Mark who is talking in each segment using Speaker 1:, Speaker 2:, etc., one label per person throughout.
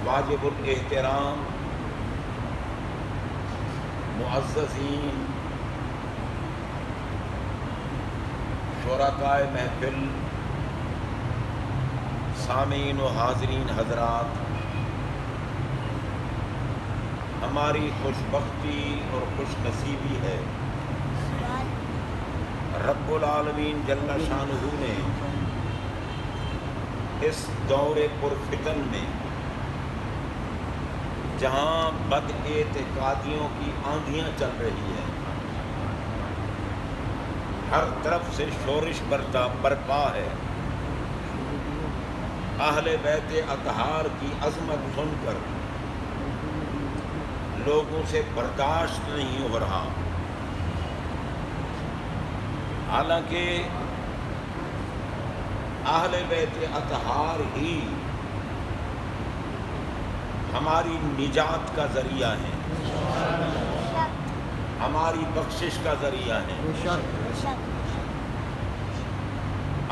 Speaker 1: واجب الاحترام معززین شرکائے محفل، سامعین و حاضرین حضرات، ہماری خوش بختی اور خوش نصیبی ہے رب العالمین جل شانہ نے اس دور پرفتن میں جہاں بد اعتقادیوں کی آندھیاں چل رہی ہیں، ہر طرف سے شورش برپا ہے، اہل بیت اطہار کی عظمت سن کر لوگوں سے برداشت نہیں ہو رہا، حالانکہ اہل بیت اطہار ہی ہماری نجات کا ذریعہ ہے، ہماری بخشش کا ذریعہ ہے۔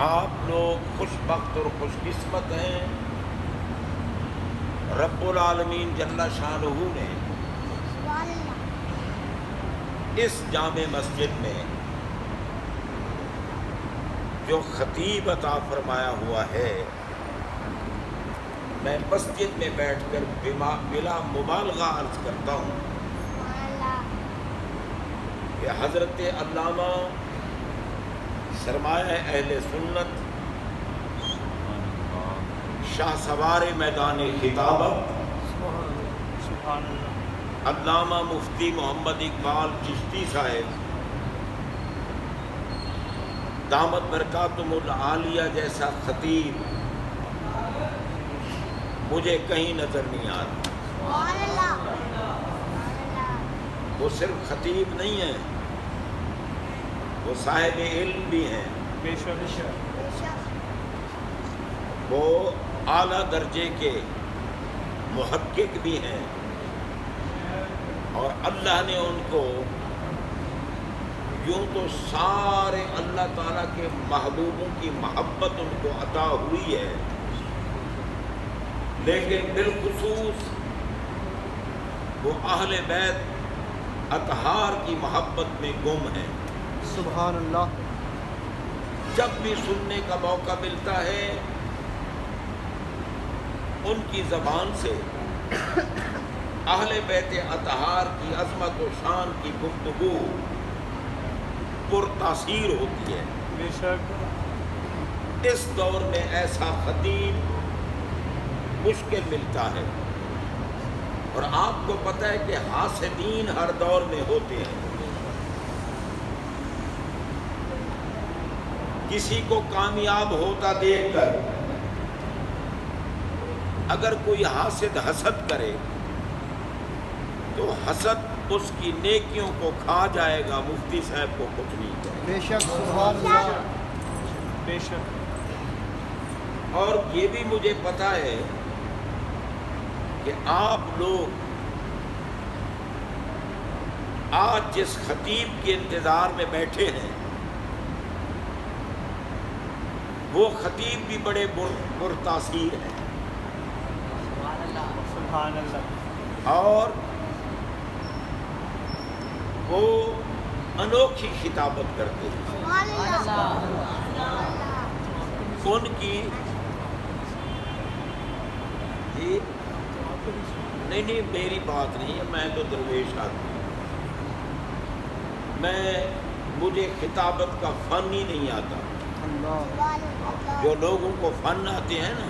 Speaker 1: آپ لوگ خوش بخت اور خوش قسمت ہیں، رب العالمین جل شانہ نے اس جامع مسجد میں جو خطیب عطا فرمایا ہوا ہے، میں مسجد میں بیٹھ کر بلا مبالغہ عرض کرتا ہوں کہ حضرت علامہ سرمایہ اہل سنت شاہ سوار میدان خطابت علامہ مفتی محمد اقبال چشتی صاحب دامت برکاتہم العالیہ جیسا خطیب مجھے کہیں نظر نہیں آتا۔ وہ صرف خطیب نہیں ہیں، وہ صاحب علم بھی ہیں، وہ اعلیٰ درجے کے محقق بھی ہیں، اور اللہ نے ان کو یوں تو سارے اللہ تعالیٰ کے محبوبوں کی محبت ان کو عطا ہوئی ہے، لیکن بالخصوص وہ اہل بیت اطہار کی محبت میں گم ہیں۔
Speaker 2: سبحان اللہ۔
Speaker 1: جب بھی سننے کا موقع ملتا ہے ان کی زبان سے اہل بیت اطہار کی عظمت و شان کی گفتگو پرتاثیر ہوتی ہے۔
Speaker 2: بے شک
Speaker 1: اس دور میں ایسا خطیب مشکل ملتا ہے، اور آپ کو پتہ ہے کہ حاسدین ہر دور میں ہوتے ہیں۔ کسی کو کامیاب ہوتا دیکھ کر اگر کوئی حاسد حسد کرے تو حسد اس کی نیکیوں کو کھا جائے گا، مفتی صاحب کو کچھ نہیں کرے۔
Speaker 2: بے شک سبحان اللہ۔ بے شک۔
Speaker 1: اور یہ بھی مجھے پتا ہے کہ آپ لوگ آج جس خطیب کے انتظار میں بیٹھے ہیں وہ خطیب بھی بڑے پرتاثیر ہیں،
Speaker 2: سبحان اللہ۔
Speaker 1: اور وہ انوکھی خطابت کرتے ہیں۔ ان کی جی نہیں میری بات نہیں ہے، میں تو درویش آدمی ہوں، مجھے خطابت کا فن ہی نہیں آتا۔ جو لوگوں کو فن آتے ہیں نا،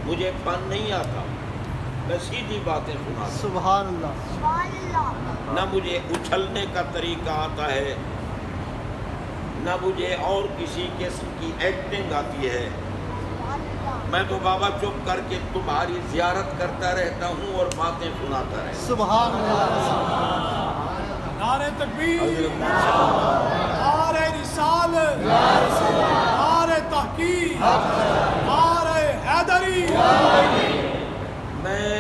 Speaker 1: مجھے فن نہیں آتا، میں سیدھی باتیں سناتا ہوں۔
Speaker 2: سبحان اللہ۔
Speaker 1: نہ مجھے اچھلنے کا طریقہ آتا ہے، نہ مجھے اور کسی قسم کی ایکٹنگ آتی ہے، میں تو بابا چپ کر کے تمہاری زیارت کرتا رہتا ہوں اور باتیں سناتا رہتا ہوں۔
Speaker 2: سبحان اللہ۔
Speaker 3: نعرہ تکبیر، نعرہ رسالت، نعرہ تحقیق، نعرہ حیدری۔
Speaker 1: میں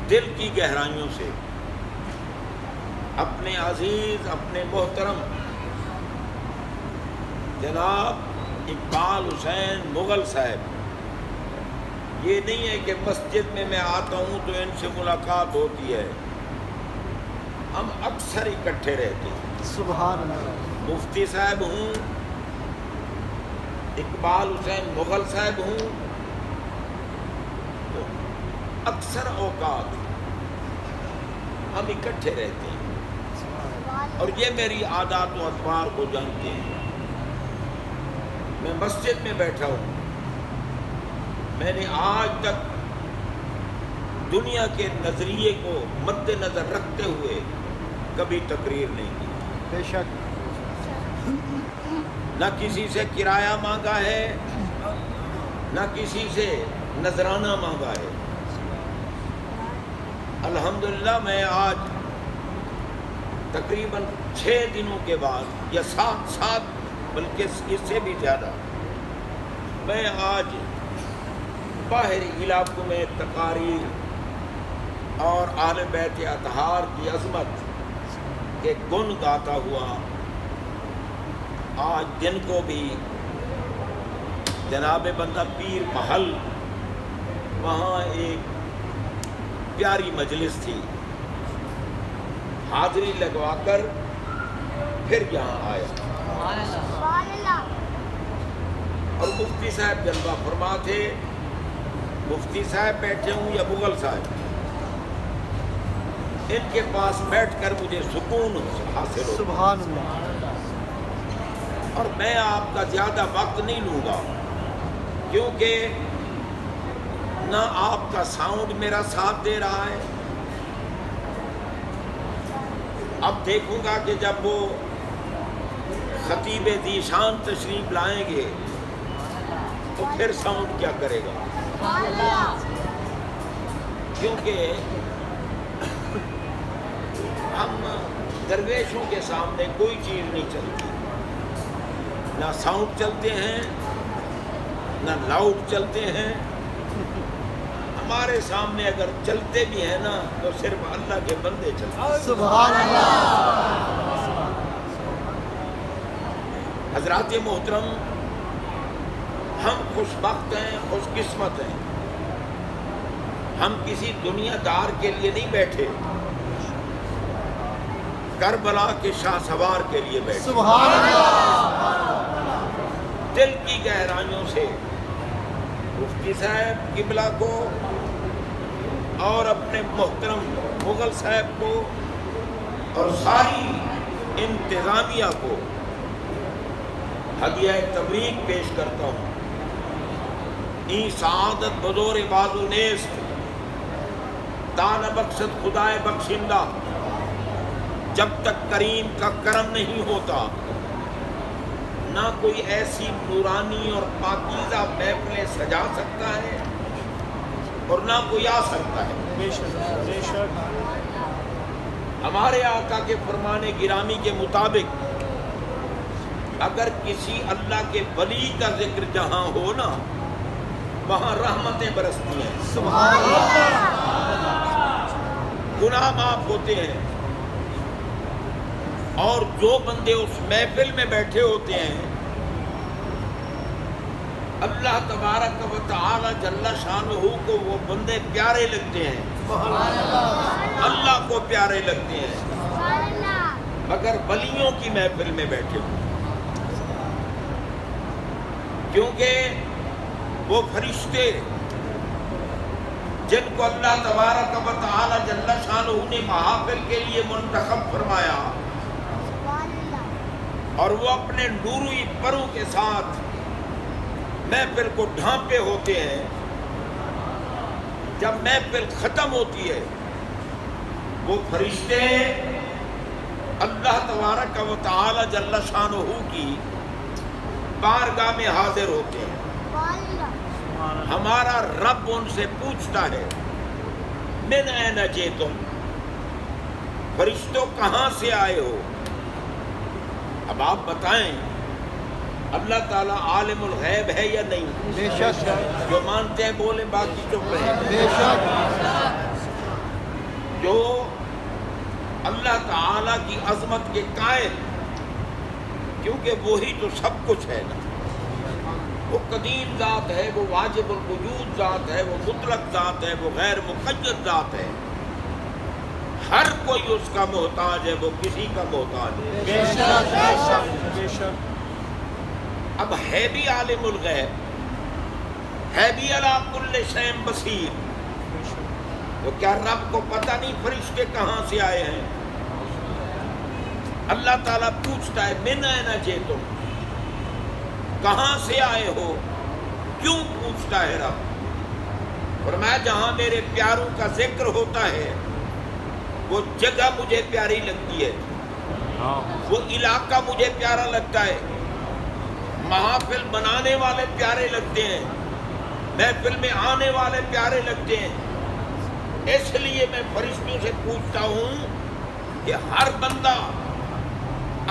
Speaker 1: دل کی گہرائیوں سے اپنے عزیز، اپنے محترم جناب اقبال حسین مغل صاحب، یہ نہیں ہے کہ مسجد میں میں آتا ہوں تو ان سے ملاقات ہوتی ہے، ہم اکثر اکٹھے رہتے ہیں۔
Speaker 2: سبحان اللہ۔
Speaker 1: مفتی صاحب ہوں، اقبال حسین مغل صاحب ہوں، تو اکثر اوقات ہم اکٹھے رہتے ہیں اور یہ میری عادات و اطوار کو جانتے ہیں۔ میں مسجد میں بیٹھا ہوں، میں نے آج تک دنیا کے نظریے کو مد نظر رکھتے ہوئے کبھی تقریر نہیں کی،
Speaker 2: بے شک۔
Speaker 1: نہ کسی سے کرایہ مانگا ہے، نہ کسی سے نذرانہ مانگا ہے۔ الحمدللہ میں آج تقریباً 6 دنوں کے بعد یا 7 بلکہ اس سے بھی زیادہ، میں آج باہری علاقوں میں تقاریر اور اہل بیت اطہار کی عظمت کے گن گاتا ہوا آج دن کو بھی جناب بندہ پیر محل، وہاں ایک پیاری مجلس تھی، حاضری لگوا کر پھر یہاں آیا اور مفتی صاحب جلوہ فرما تھے۔ مفتی صاحب بیٹھے ہوں یا مغل صاحب، ان کے پاس بیٹھ کر مجھے سکون حاصل ہو۔
Speaker 2: سبحان اللہ۔
Speaker 1: اور میں آپ کا زیادہ وقت نہیں لوں گا کیونکہ نہ آپ کا ساؤنڈ میرا ساتھ دے رہا ہے۔ اب دیکھوں گا کہ جب وہ خطیب ذیشان تشریف لائیں گے تو پھر ساؤنڈ کیا کرے گا، کیونکہ ہم درویشوں کے سامنے کوئی چیز نہیں چلتی، نہ ساؤنڈ چلتے ہیں نہ لاؤڈ چلتے ہیں۔ ہمارے سامنے اگر چلتے بھی ہیں نا تو صرف اللہ کے بندے چلتے ہیں۔
Speaker 2: سبحان اللہ۔
Speaker 1: حضرات محترم، ہم خوش بخت ہیں، خوش قسمت ہیں، ہم کسی دنیا دار کے لیے نہیں بیٹھے، کربلا کے شاہ سوار کے لیے بیٹھے۔
Speaker 2: سبحان اللہ۔
Speaker 1: دل کی گہرائیوں سے مفتی صاحب قبلہ کو اور اپنے محترم مغل صاحب کو اور ساری انتظامیہ کو ہدیہ تبریک پیش کرتا ہوں۔ این سعادت بدور بازو نیست، دان بخشت خدائے بخشندہ، جب تک کریم کا کرم نہیں ہوتا نہ کوئی ایسی نورانی اور پاکیزہ محفلیں سجا سکتا ہے اور نہ کوئی آ سکتا ہے۔
Speaker 2: بے شک بے شک۔
Speaker 1: ہمارے آقا کے فرمان گرامی کے مطابق اگر کسی اللہ کے ولی کا ذکر جہاں ہو نا وہاں رحمتیں برستی ہیں،
Speaker 2: سبحان اللہ۔
Speaker 1: گناہ معاف ہوتے ہیں، اور جو بندے اس محفل میں بیٹھے ہوتے ہیں اللہ تبارک و تعالی جل شانہ کو وہ بندے پیارے لگتے ہیں، اللہ کو پیارے لگتے ہیں، مگر ولیوں کی محفل میں بیٹھے ہوتے ہیں، کیونکہ وہ فرشتے جن کو اللہ تبارک و تعالی جل شانہ نے محافل کے لیے منتخب فرمایا اور وہ اپنے نوری پروں کے ساتھ محفل کو ڈھانپے ہوتے ہیں، جب محفل ختم ہوتی ہے وہ فرشتے اللہ تبارک و تعالی جل شانہ کی بارگاہ میں حاضر ہوتے ہیں۔ ہمارا رب ان سے پوچھتا ہے من این جئتم، فرشتوں کہاں سے آئے ہو؟ اب آپ بتائیں اللہ تعالیٰ عالم الغیب ہے یا نہیں؟
Speaker 2: بے شک
Speaker 1: جو مانتے ہیں بولیں، باقی چپ رہیں۔
Speaker 2: بے شک۔
Speaker 1: جو اللہ تعالیٰ کی عظمت کے قائل، کیونکہ وہی تو سب کچھ ہے نا، وہ قدیم ذات ہے، وہ واجب الوجود ذات ہے، وہ مطلق ذات ہے، وہ غیر مقید ذات ہے. ہر کوئی اس کا محتاج ہے، وہ کسی کا محتاج ہے.
Speaker 2: بے شک بے شک بے شک.
Speaker 1: اب ہے بھی عالم الغیب، ہے بھی علی کل شیء بصیر. تو کیا رب کو پتہ نہیں فرشتے کہاں سے آئے ہیں؟ اللہ تعالیٰ پوچھتا ہے من این جئتم، کہاں سے آئے ہو؟ کیوں پوچھتا ہے رب؟ فرمایا جہاں میرے پیاروں کا ذکر ہوتا ہے وہ جگہ مجھے پیاری لگتی ہے، وہ علاقہ مجھے پیارا لگتا ہے، محافل بنانے والے پیارے لگتے ہیں، محفل میں آنے والے پیارے لگتے ہیں. اس لیے میں فرشتوں سے پوچھتا ہوں کہ ہر بندہ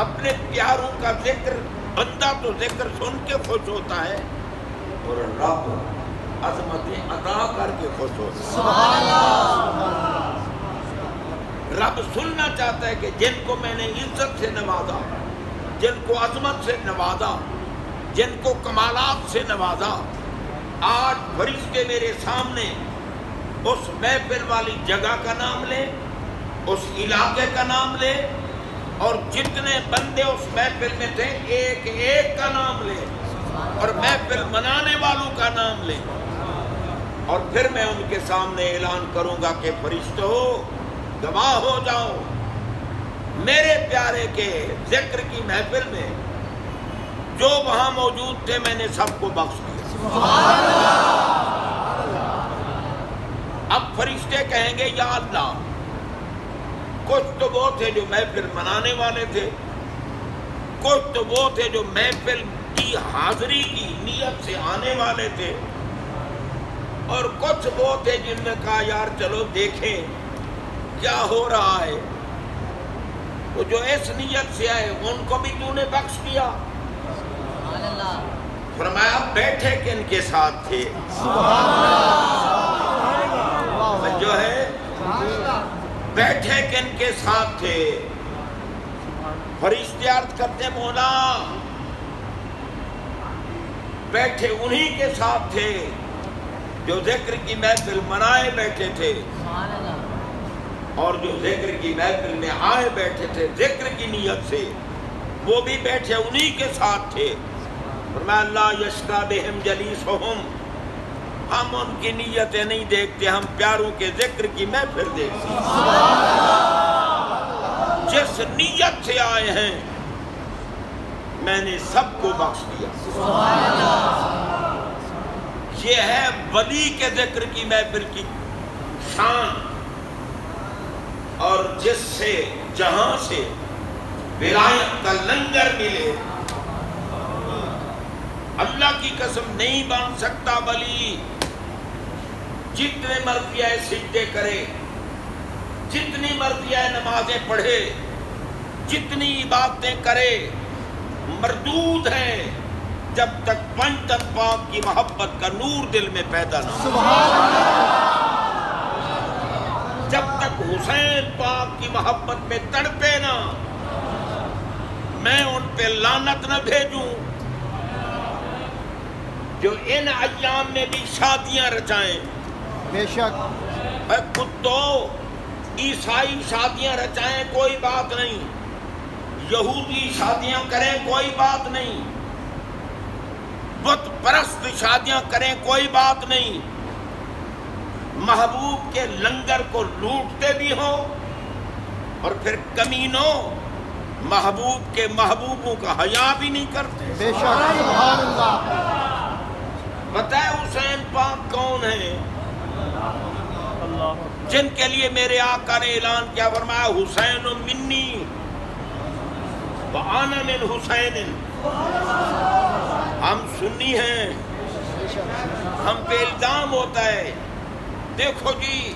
Speaker 1: اپنے پیاروں کا ذکر، بندہ تو ذکر سن کے خوش ہوتا ہے اور رب عظمتیں ادا کر کے خوش ہوتا ہے.
Speaker 2: سبحان اللہ.
Speaker 1: رب سننا چاہتا ہے کہ جن کو میں نے عزت سے نوازا، جن کو عظمت سے نوازا، جن کو کمالات سے نوازا، آج فرشتے میرے سامنے اس محفل والی جگہ کا نام لے، اس علاقے کا نام لے، اور جتنے بندے اس محفل میں تھے ایک ایک کا نام لے، اور محفل منانے والوں کا نام لے. اور پھر میں ان کے سامنے اعلان کروں گا کہ فرشتو گواہ ہو جاؤ، میرے پیارے کے ذکر کی محفل میں جو وہاں موجود تھے میں نے سب کو بخش دیا. اب فرشتے کہیں گے یا اللہ، کچھ تو وہ تھے جو محفل منانے والے تھے، کچھ تو وہ تھے جو محفل کی حاضری کی نیت سے آنے والے تھے، اور کچھ وہ تھے جن نے کہا یار چلو دیکھیں کیا ہو رہا ہے. وہ جو اس نیت سے آئے ان کو بھی تو نے بخش دیا. فرمایا بیٹھے کن کے ساتھ تھے؟ جو ہے بیٹھے کن کے ساتھ تھے؟ فرشتے عرض کرتے مولا بیٹھے انہی کے ساتھ تھے جو ذکر کی محفل منائے بیٹھے تھے، اور جو ذکر کی محفل میں آئے بیٹھے تھے ذکر کی نیت سے، وہ بھی بیٹھے انہی کے ساتھ تھے. فرمایا لا یشقی بہم جلیسہم، ہم ان کی نیتیں نہیں دیکھتے، ہم پیاروں کے ذکر کی محفل دیکھتے ہیں. جس نیت سے آئے ہیں میں نے سب کو بخش دیا. یہ ہے ولی کے ذکر کی محفل کی شان، اور جس سے جہاں سے ولایت کا لنگر ملے، اللہ کی قسم نہیں بن سکتا ولی. جتنے مرضی آئے سجدے کرے، جتنی مرضی آئے نمازیں پڑھے، جتنی عبادتیں کرے، مردود ہیں جب تک پنجتن پاک کی محبت کا نور دل میں پیدا نہ ہو. جب تک حسین پاک کی محبت میں تڑپے نہ، میں ان پہ لعنت نہ بھیجوں جو ان ایام میں بھی شادیاں رچائیں.
Speaker 2: بے شک.
Speaker 1: اے کتو، عیسائی شادیاں رچائیں کوئی بات نہیں، یہودی شادیاں کریں کوئی بات نہیں، بت پرست شادیاں کریں کوئی بات نہیں، محبوب کے لنگر کو لوٹتے بھی ہوں اور پھر کمینوں محبوب کے محبوبوں کا حیا بھی نہیں کرتے.
Speaker 2: بے شک. سبحان اللہ.
Speaker 1: بتائے حسین پاک کون ہیں جن کے لیے میرے آقا نے اعلان کیا، فرمایا حسین منی وَأَنَا مِنْ حسین. ہم سنی ہیں، ہم پہ الزام ہوتا ہے دیکھو جی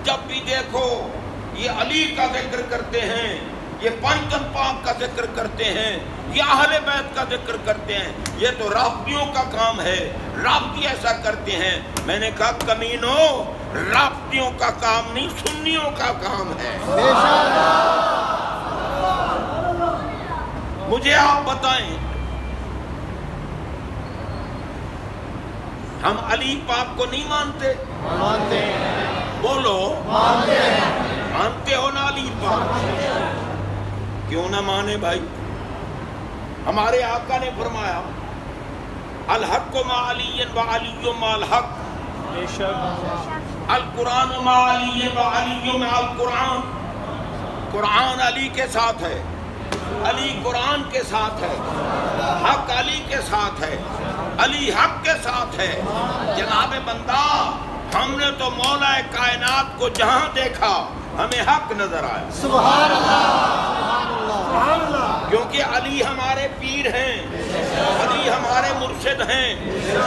Speaker 1: جب بھی دیکھو یہ علی کا ذکر کرتے ہیں، یہ پنجتن پاک کا ذکر کرتے ہیں، یہ اہل بیت کا ذکر کرتے ہیں، یہ تو رافضیوں کا کام ہے، رافضی ایسا کرتے ہیں. میں نے کہا کمینوں، رافضیوں کا کام نہیں سنیوں کا کام ہے.
Speaker 2: بے شک.
Speaker 1: مجھے آپ بتائیں ہم علی پاک کو نہیں مانتے؟
Speaker 2: مانتے ہیں،
Speaker 1: بولو
Speaker 2: مانتے ہیں،
Speaker 1: مانتے ہو نا علی پاک؟ کیوں نہ مانے بھائی؟ ہمارے آقا نے فرمایا الحق مع علی و علی مع الحق،
Speaker 3: بے شک
Speaker 1: القرآن مع علی و علی مع القرآن، قرآن علی کے ساتھ ہے، علی قرآن کے ساتھ ہے، حق علی کے ساتھ ہے، علی حق کے ساتھ ہے۔ جناب بندہ، ہم نے تو مولا کائنات کو جہاں دیکھا ہمیں حق نظر آیا،
Speaker 2: سبحان اللہ، سبحان اللہ،
Speaker 1: کیونکہ علی ہمارے پیر ہیں، علی ہمارے مرشد ہیں،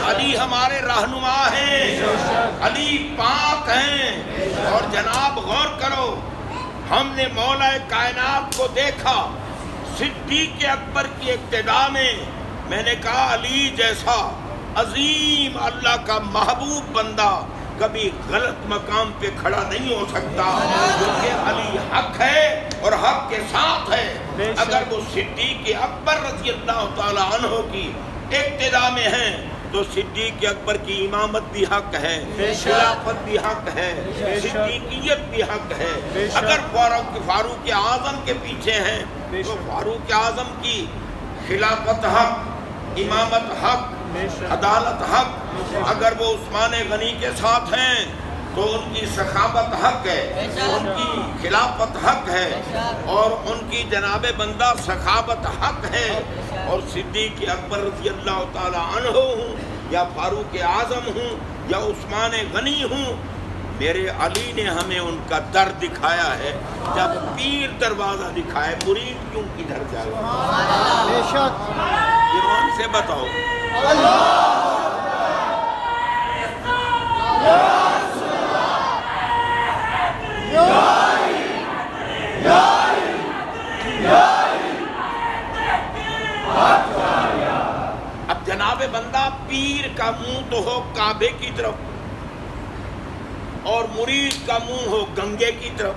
Speaker 1: علی ہمارے رہنما ہیں، علی پاک ہیں۔ اور جناب غور کرو، ہم نے مولا کائنات کو دیکھا صدیق اکبر کی ابتدا میں نے کہا علی جیسا عظیم اللہ کا محبوب بندہ کبھی غلط مقام پہ کھڑا نہیں ہو سکتا، کیونکہ علی حق ہے اور حق کے ساتھ ہے۔ اگر وہ صدیق اکبر رضی اللہ تعالی عنہ کی ابتدا میں ہیں تو صدیق اکبر کی امامت بھی حق ہے، خلافت بھی حق ہے، صدیقیت بھی حق ہے۔ اگر فاروق اعظم کے پیچھے ہیں تو فاروق اعظم کی خلافت حق، امامت حق، عدالت حق۔ اگر وہ عثمان غنی کے ساتھ ہیں تو ان کی سخاوت حق ہے، ان کی خلافت حق ہے، اور ان کی جناب بندہ سخاوت حق ہے۔ اور صدیق اکبر رضی اللہ تعالی عنہ ہوں یا فاروق اعظم ہوں یا عثمان غنی ہوں، میرے علی نے ہمیں ان کا در دکھایا ہے۔ جب پیر دروازہ دکھائے مرید کیوں کدھر جائے؟
Speaker 2: بے شک،
Speaker 1: ایمان سے بتاؤ۔ اب جناب بندہ پیر کا منہ تو ہو کعبے کی طرف اور مرید کا منہ ہو گنگے کی طرف،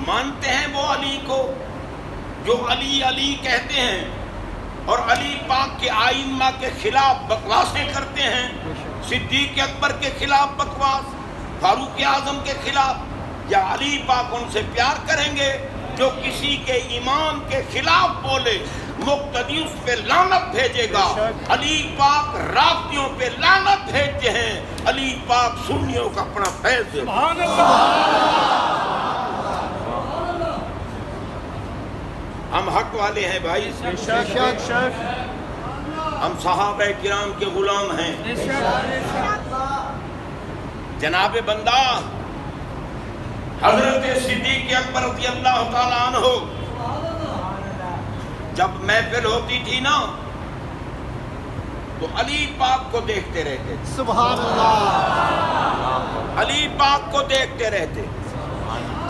Speaker 1: مانتے ہیں وہ علی کو جو علی علی کہتے ہیں اور علی پاک کے آئمہ کے خلاف بکواسیں کرتے ہیں، صدیق اکبر کے خلاف بکواس، فاروق اعظم کے خلاف، یا علی پاک ان سے پیار کریں گے؟ جو کسی کے امام کے خلاف بولے مقتدی اس پہ لعنت بھیجے گا۔ علی پاک رافضیوں پہ لعنت بھیجتے ہیں، علی پاک سنیوں کا اپنا فیض دیتے ہیں۔ ہم حق والے ہیں بھائی، ہم صحابہ کرام کے غلام ہیں۔ جناب بندہ حضرت صدیق اکبر رضی اللہ تعالی عنہ جب محفل ہوتی تھی نا تو علی پاک کو دیکھتے رہتے،
Speaker 2: سبحان اللہ،
Speaker 1: علی پاک کو دیکھتے رہتے۔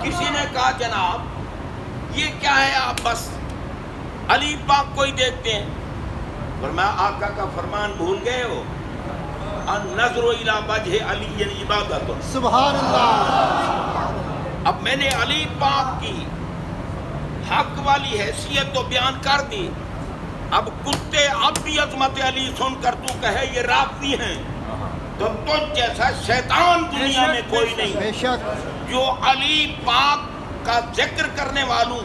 Speaker 1: کسی نے کہا جناب یہ کیا ہے، آپ بس علی پاک کو ہی دیکھتے ہیں؟ فرمایا آقا کا فرمان بھول گئے ہو، النظر الی وجہ علی عبادت۔
Speaker 2: سبحان اللہ،
Speaker 1: اب میں نے علی پاک کی حق والی حیثیت تو بیان کر دی، اب کتے اب بھی عظمت علی سن کر تو کہے یہ رافضی ہیں، تو تجھ جیسا شیطان دنیا میں کوئی نہیں
Speaker 2: بے شک،
Speaker 1: جو علی پاک کا ذکر کرنے والوں،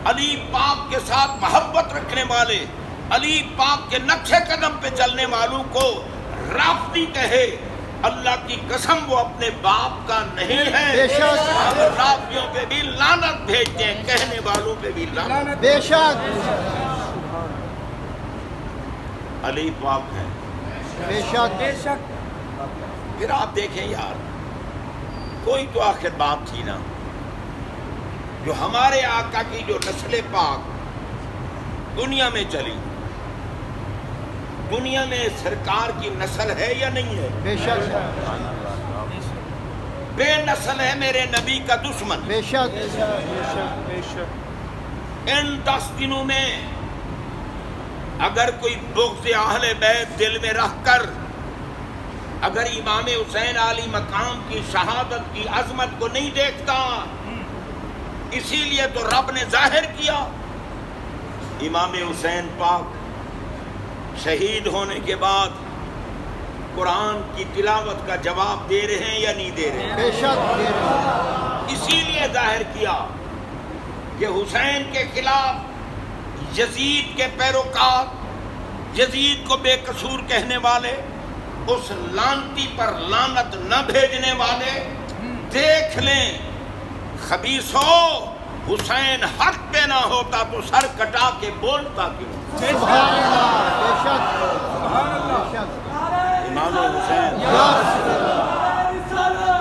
Speaker 1: علی پاک کے ساتھ محبت رکھنے والے، علی پاک کے نقش قدم پہ چلنے والوں کو رافضی کہے، اللہ کی قسم وہ اپنے باپ کا نہیں ہے۔
Speaker 2: بے شک،
Speaker 1: ہم رافضیوں پہ بھی لعنت بھیجتے ہیں، کہنے والوں پہ بھی لعنت۔
Speaker 2: بے شک،
Speaker 1: علی پاک ہے۔
Speaker 2: بے شک،
Speaker 3: بے شک،
Speaker 1: پھر آپ دیکھیں یار، کوئی تو آخر بات تھی نا، جو ہمارے آقا کی جو نسل پاک دنیا میں چلی، دنیا میں سرکار کی نسل ہے یا نہیں ہے؟
Speaker 2: بے شک،
Speaker 1: بے نسل ہے میرے نبی کا دشمن۔
Speaker 2: بے شک،
Speaker 1: ان 10 دنوں میں اگر کوئی بغض اہل بیت دل میں رکھ کر اگر امام حسین علی مقام کی شہادت کی عظمت کو نہیں دیکھتا، اسی لیے تو رب نے ظاہر کیا امام حسین پاک شہید ہونے کے بعد قرآن کی تلاوت کا جواب دے رہے ہیں یا نہیں دے رہے ہیں؟
Speaker 2: بے شک دے رہے ہیں۔
Speaker 1: اسی لیے ظاہر کیا کہ حسین کے خلاف یزید کے پیروکار، یزید کو بے قصور کہنے والے، اس لانتی پر لعنت نہ بھیجنے والے، دیکھ لیں خبیثو، حسین حق پہ نہ ہوتا تو سر کٹا کے بولتا کیوں؟
Speaker 2: سبحان اللہ، بے شک بے شک۔
Speaker 1: امام حسین
Speaker 2: یا رسول اللہ،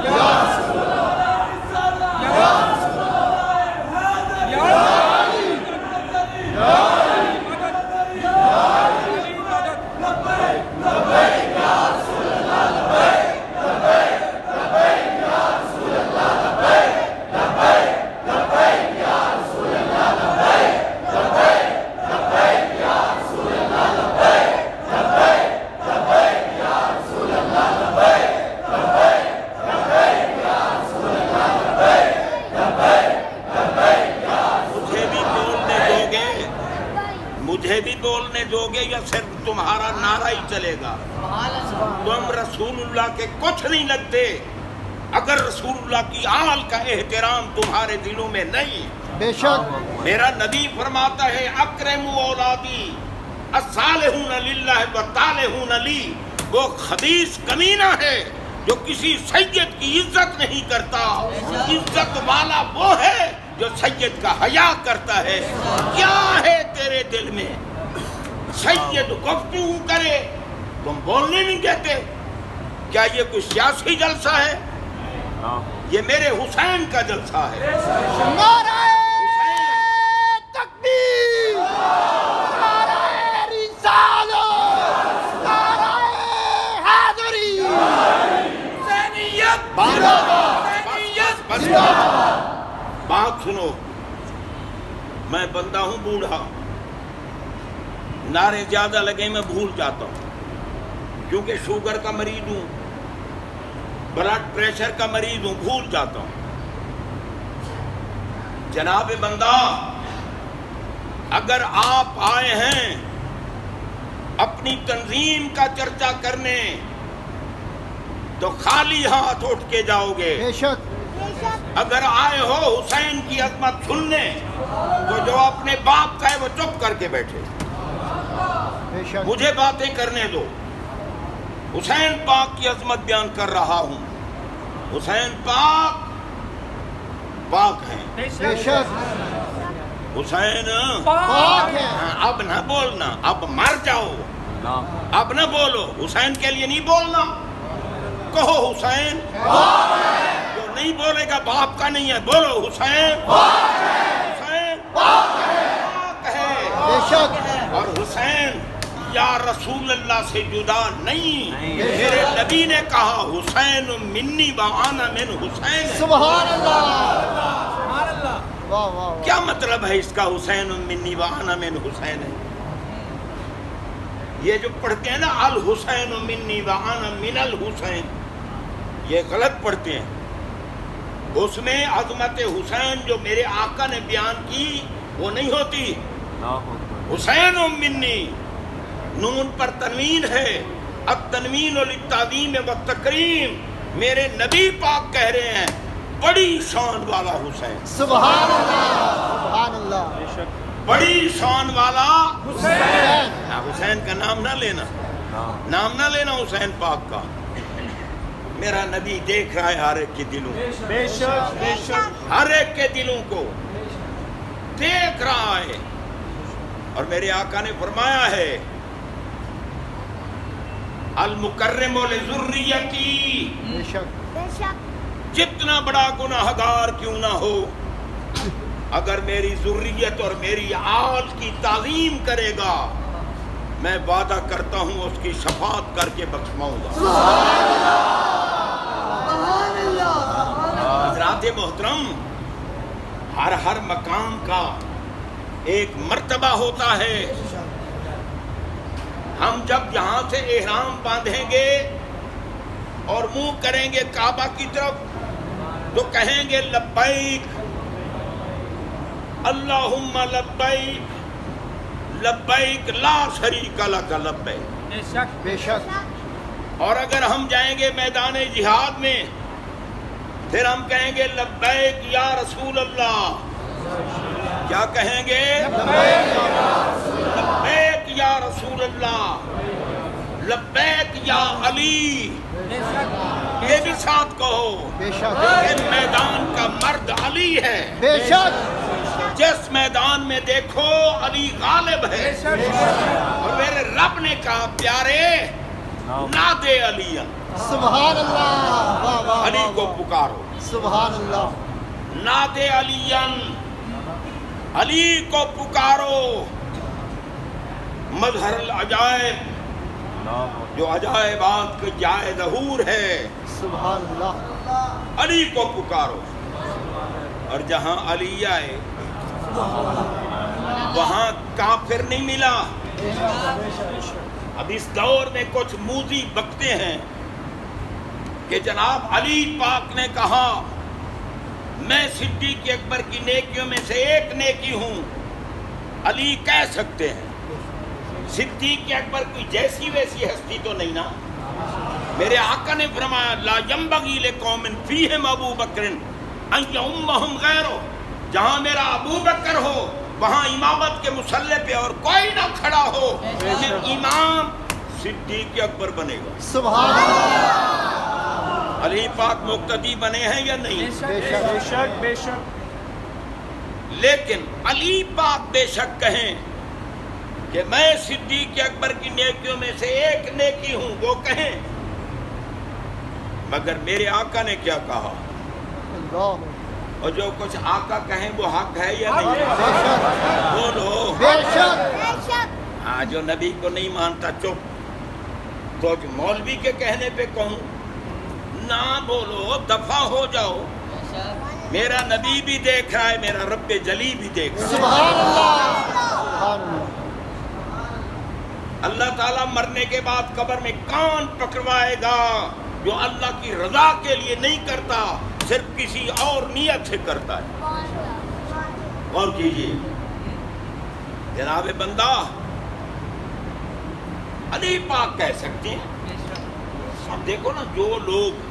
Speaker 2: یا رسول اللہ، یا رسول
Speaker 1: مجھے بھی بولنے دو گے یا صرف تمہارا نعرہ ہی چلے گا؟ تم رسول اللہ کے کچھ نہیں لگتے اگر رسول اللہ کی آل کا احترام تمہارے دلوں میں نہیں۔
Speaker 2: بے شک
Speaker 1: میرا نبی فرماتا ہے اکرموا اولادی الصالحون للہ والطالحون لی۔ وہ خبیث کمینہ ہے جو کسی سید کی عزت نہیں کرتا، عزت والا وہ ہے جو سید کا حیا کرتا ہے۔ کیا ہے تیرے دل میں؟ سید گفتگو کرے تم بولنے نہیں دیتے؟ کیا یہ کوئی سیاسی جلسہ ہے؟ یہ میرے حسین کا جلسہ ہے۔
Speaker 2: نعرہ تکبیر، نعرہ رسالت، نعرہ حیدری،
Speaker 1: حسینیت بات سنو، میں بندہ ہوں بوڑھا، نعرے زیادہ لگے میں بھول جاتا ہوں کیونکہ شوگر کا مریض ہوں، بلڈ پریشر کا مریض ہوں، بھول جاتا ہوں۔ جناب بندہ، اگر آپ آئے ہیں اپنی تنظیم کا چرچا کرنے تو خالی ہاتھ اٹھ کے جاؤ گے،
Speaker 2: بے شک
Speaker 1: اگر آئے ہو حسین کی عظمت سننے تو جو اپنے باپ کا ہے وہ چپ کر کے بیٹھے۔
Speaker 2: بے شک
Speaker 1: مجھے باتیں کرنے دو، حسین پاک کی عظمت بیان کر رہا ہوں۔ حسین پاک پاک ہیں،
Speaker 2: بے شک
Speaker 1: حسین
Speaker 2: پاک ہے۔
Speaker 1: اب نہ بولنا، اب مر جاؤ، اب نہ بولو، حسین کے لیے نہیں بولنا، کہو حسین جو نہیں بولے گا باپ کا نہیں ہے، بولو حسین حسین پاک ہے۔
Speaker 2: بے شک
Speaker 1: اور حسین یا رسول اللہ سے جدا نہیں، میرے نبی نے کہا حسین منی و انا من حسین۔
Speaker 2: سبحان اللہ، واہ واہ واہ۔
Speaker 1: کیا مطلب ہے اس کا حسین منی و انا من حسین ہے؟ یہ جو پڑھتے ہیں نا الحسین منی و انا من الحسین، یہ غلط پڑھتے ہیں۔ اس میں عظمت حسین جو میرے آقا نے بیان کی وہ نہیں ہوتی۔ حسین منی، نون پر تنوین ہے، التنوین للتعظیم والتکریم۔ میرے نبی پاک کہہ رہے ہیں بڑی شان والا حسین،
Speaker 2: سبحان اللہ، سبحان اللہ۔
Speaker 1: بڑی شان والا
Speaker 2: حسین،
Speaker 1: حسین کا نام نہ لینا، نام نہ لینا حسین پاک کا۔ میرا نبی دیکھ رہا ہے ہر ایک کے دلوں،
Speaker 3: بے شک بے شک
Speaker 1: ہر ایک کے دلوں کو دیکھ رہا ہے، اور میرے آقا نے فرمایا ہے المکرم لذریتی،
Speaker 2: بے شک
Speaker 1: جتنا بڑا گناہگار کیوں نہ ہو، اگر میری ذریت اور میری آل کی تعظیم کرے گا میں وعدہ کرتا ہوں اس کی شفاعت کر کے بخشواؤں گا۔ حضرات محترم، ہر مقام کا ایک مرتبہ ہوتا ہے۔ ہم جب یہاں سے احرام باندھیں گے اور منہ کریں گے کعبہ کی طرف تو کہیں گے لبیک اللہم لبیک لبیک لا شریک لک لبیک۔
Speaker 2: بے شک
Speaker 1: اور اگر ہم جائیں گے میدان جہاد میں پھر ہم کہیں گے لبیک یا رسول اللہ. کیا کہیں گے؟ لبیک یا رسول اللہ، لبیک یا علی. یہ بھی ساتھ کہو کہ میدان کا مرد علی ہے.
Speaker 3: بے شک
Speaker 1: جس میدان میں دیکھو علی غالب ہے. اور میرے رب نے کہا پیارے نادے علی،
Speaker 3: سبحان اللہ. واہ واہ
Speaker 1: علی کو پکارو.
Speaker 3: سبحان اللہ.
Speaker 1: نادے علی، علی کو پکارو. مظہر العجائب، جو عجائبات کے جائے ظہور ہے،
Speaker 3: سبحان اللہ.
Speaker 1: علی کو پکارو. اور جہاں علی آئے وہاں کافر نہیں ملا. اب اس دور میں کچھ موذی بکتے ہیں کہ جناب علی پاک نے کہا میں صدیق اکبر کی نیکیوں میں سے ایک نیکی ہوں. علی کہہ سکتے ہیں، صدیق اکبر کوئی جیسی ویسی ہستی تو نہیں نا. میرے آقا نے فرمایا لا ينبغي لقوم فيهم ابو بکر ان يؤمهم غیرہ. جہاں میرا ابو بکر ہو وہاں امامت کے مصلی پہ اور کوئی نہ کھڑا ہو، پھر امام صدیق اکبر بنے گا.
Speaker 3: سبحان اللہ.
Speaker 1: علی پاک مقتدی بنے ہیں یا نہیں؟
Speaker 3: بے شک
Speaker 2: بے شک.
Speaker 1: لیکن علی پاک بے شک کہیں کہ میں صدیق اکبر کی نیکیوں میں سے ایک نیکی ہوں، وہ کہیں. مگر میرے آقا نے کیا کہا؟
Speaker 3: اللہ.
Speaker 1: اور جو کچھ آقا کہیں وہ حق ہے یا نہیں؟
Speaker 3: بے شک
Speaker 1: بولو.
Speaker 3: بے شک.
Speaker 1: ہاں جو نبی کو نہیں مانتا چپ. تو جو مولوی کے کہنے پہ کہوں نہ بولو، دفع ہو جاؤ. میرا نبی بھی دیکھ رہا ہے، میرا رب جلی بھی دیکھ رہا ہے.
Speaker 3: سبحان اللہ. سبحان اللہ.
Speaker 1: اللہ تعالیٰ مرنے کے بعد قبر میں کان پکڑوائے گا جو اللہ کی رضا کے لیے نہیں کرتا، صرف کسی اور نیت سے کرتا ہے. غور کیجیے جناب بندہ، علی پاک کہہ سکتے ہیں. اب دیکھو نا، جو لوگ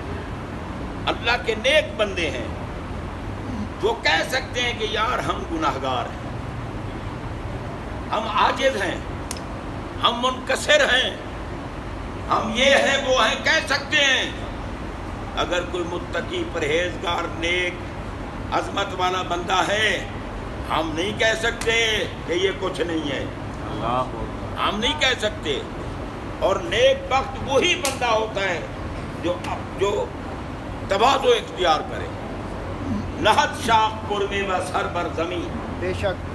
Speaker 1: اللہ کے نیک بندے ہیں وہ کہہ سکتے ہیں کہ یار ہم گناہگار ہیں، ہم عاجز ہیں، ہم منکسر ہیں، ہم یہ ہیں وہ ہیں، کہہ سکتے ہیں. اگر کوئی متقی پرہیزگار نیک عظمت والا بندہ ہے، ہم نہیں کہہ سکتے کہ یہ کچھ نہیں ہے. ہم نہیں کہہ سکتے. اور نیک بخت وہی بندہ ہوتا ہے جو تواضع اختیار کرے. نہت شاخ پر میں و سر بر زمین.
Speaker 3: بے شک.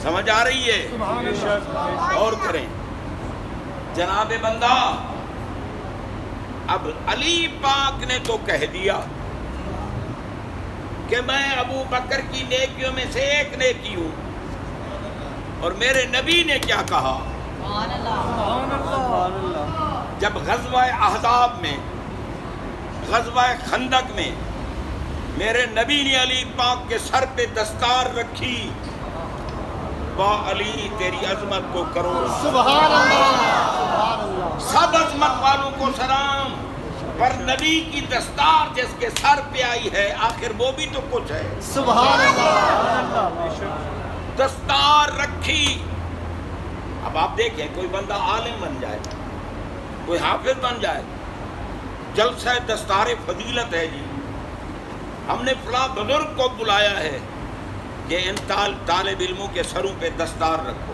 Speaker 1: سمجھ آ رہی ہے؟ اور کریں جناب بندہ. اب علی پاک نے تو کہہ دیا کہ میں ابو بکر کی نیکیوں میں سے ایک نیکی ہوں. اور میرے نبی نے کیا کہا؟ جب غزوہ احزاب میں، غزوہ خندق میں میرے نبی نے علی پاک کے سر پہ دستار رکھی، واہ علی تیری عظمت کو کرو.
Speaker 3: سبحان اللہ. سبحان اللہ.
Speaker 1: سب عظمت والوں کو سلام، پر نبی کی دستار جس کے سر پہ آئی ہے آخر وہ بھی تو کچھ ہے.
Speaker 3: سبحان اللہ.
Speaker 1: دستار رکھی. اب آپ دیکھیں کوئی بندہ عالم بن جائے، کوئی حافظ بن جائے، جلسہ دستار فضیلت ہے جی، ہم نے فلاں بزرگ کو بلایا ہے کہ ان طالب علموں کے سروں پہ دستار رکھو.